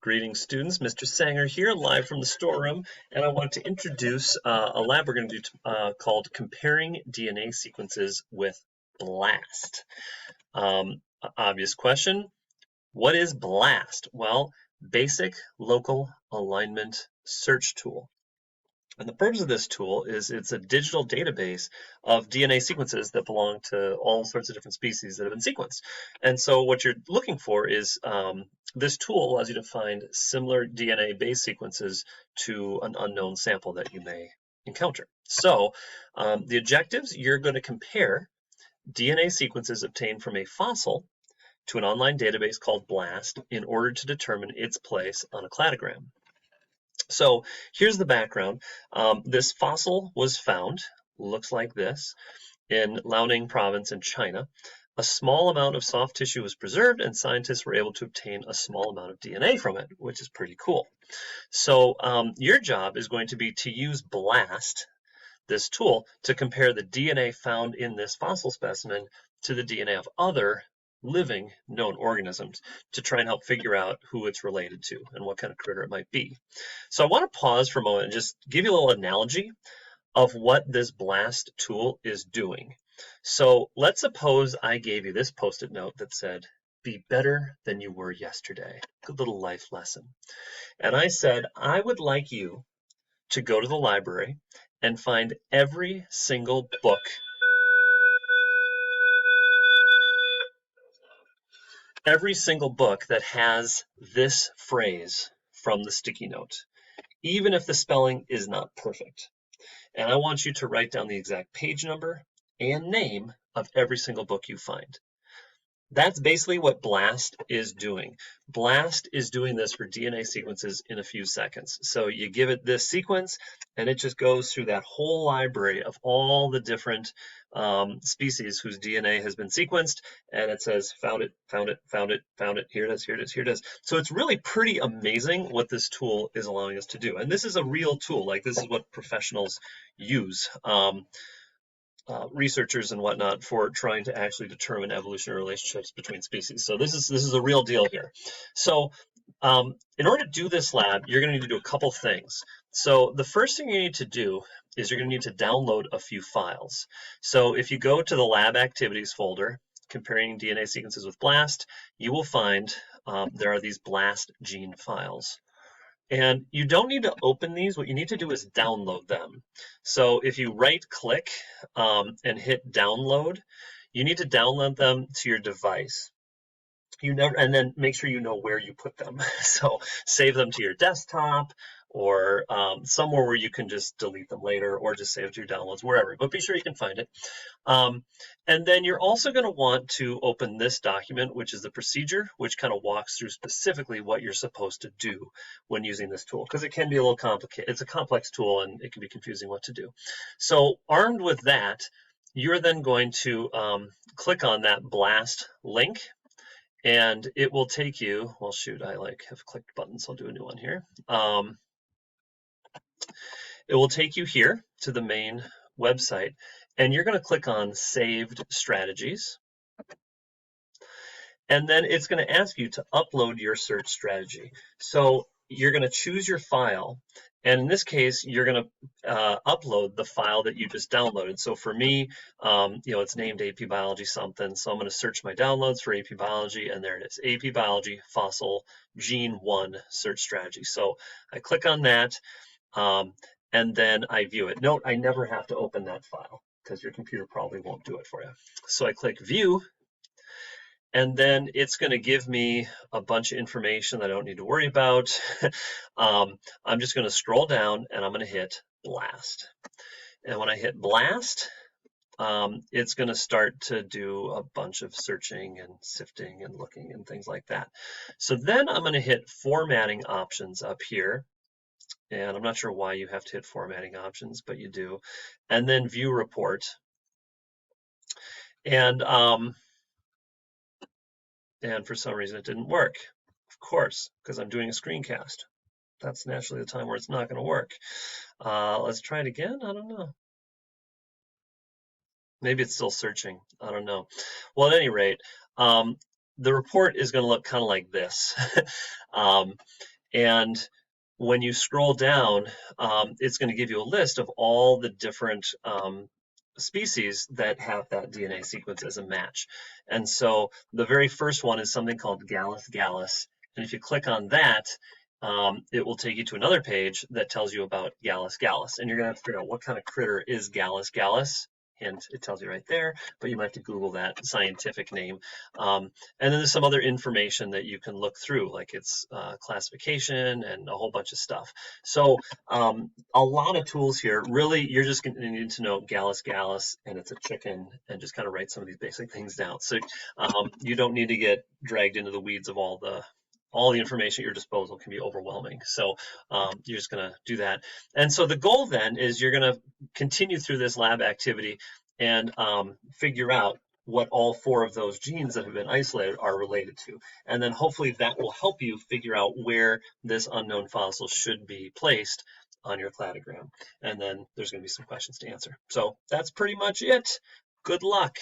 Greetings, students. Mr. Sanger here, live from the storeroom, and I want to introduce a lab we're going to do called Comparing DNA Sequences with BLAST. Obvious question, what is BLAST? Well, Basic Local Alignment Search Tool. And the purpose of this tool is it's a digital database of DNA sequences that belong to all sorts of different species that have been sequenced. And so what you're looking for is this tool allows you to find similar DNA-based sequences to an unknown sample that you may encounter. So the objectives, you're going to compare DNA sequences obtained from a fossil to an online database called BLAST in order to determine its place on a cladogram. So here's the background. This fossil was found, looks like this, in Liaoning province in China. A small amount of soft tissue was preserved, and scientists were able to obtain a small amount of DNA from it, which is pretty cool. So your job is going to be to use BLAST, this tool, to compare the DNA found in this fossil specimen to the DNA of other living known organisms to try and help figure out who it's related to and what kind of critter it might be. So I want to pause for a moment and just give you a little analogy of what this BLAST tool is doing. So let's suppose I gave you this post-it note that said, "Be better than you were yesterday." Good little life lesson. And I said, I would like you to go to the library and find every single book that has this phrase from the sticky note, even if the spelling is not perfect. And I want you to write down the exact page number and name of every single book you find. That's basically what BLAST is doing. BLAST is doing this for DNA sequences in a few seconds. So you give it this sequence, and it just goes through that whole library of all the different species whose DNA has been sequenced, and it says, found it, found it, found it, found it, here it is, here it is, here it is. So it's really pretty amazing what this tool is allowing us to do. And this is a real tool, like this is what professionals use. Researchers and whatnot for trying to actually determine evolutionary relationships between species. So this is a real deal here. So in order to do this lab, you're going to need to do a couple things. So the first thing you need to do is you're going to need to download a few files. So if you go to the lab activities folder, comparing DNA sequences with BLAST, you will find there are these BLAST gene files. And you don't need to open these. What you need to do is download them. So if you right-click and hit download, you need to download them to your device. And then make sure you know where you put them. So save them to your desktop or somewhere where you can just delete them later, or just save it to your downloads, wherever. But be sure you can find it. And then you're also going to want to open this document, which is the procedure, which kind of walks through specifically what you're supposed to do when using this tool, because it can be a little complicated. It's a complex tool, and it can be confusing what to do. So armed with that, you're then going to click on that BLAST link, and it will take you, well, shoot, I have clicked buttons. I'll do a new one here. It will take you here to the main website, and you're going to click on Saved Strategies. And then it's going to ask you to upload your search strategy. So you're going to choose your file, and in this case, you're going to upload the file that you just downloaded. So for me, it's named AP Biology something, so I'm going to search my downloads for AP Biology, and there it is, AP Biology Fossil Gene 1 Search Strategy. So I click on that, and then I view it. Note, I never have to open that file because your computer probably won't do it for you. So I click View, and then it's going to give me a bunch of information that I don't need to worry about. I'm just going to scroll down, and I'm going to hit BLAST. And when I hit BLAST, it's going to start to do a bunch of searching and sifting and looking and things like that. So then I'm going to hit Formatting Options up here. And I'm not sure why you have to hit Formatting Options, but you do. And then View Report. And for some reason it didn't work. Of course, because I'm doing a screencast. That's naturally the time where it's not going to work. Let's try it again. I don't know. Maybe it's still searching. I don't know. Well, at any rate, the report is going to look kind of like this. And when you scroll down, it's going to give you a list of all the different species that have that DNA sequence as a match. And so the very first one is something called Gallus gallus. And if you click on that, it will take you to another page that tells you about Gallus gallus. And you're going to have to figure out what kind of critter is Gallus gallus. And it tells you right there, but you might have to Google that scientific name. And then there's some other information that you can look through, like its classification and a whole bunch of stuff. So a lot of tools here. Really, you're just going to need to know Gallus gallus, and it's a chicken, and just kind of write some of these basic things down. So you don't need to get dragged into the weeds of all the information at your disposal. Can be overwhelming. So you're just going to do that. And so the goal then is you're going to continue through this lab activity and figure out what all 4 of those genes that have been isolated are related to. And then hopefully that will help you figure out where this unknown fossil should be placed on your cladogram. And then there's going to be some questions to answer. So that's pretty much it. Good luck.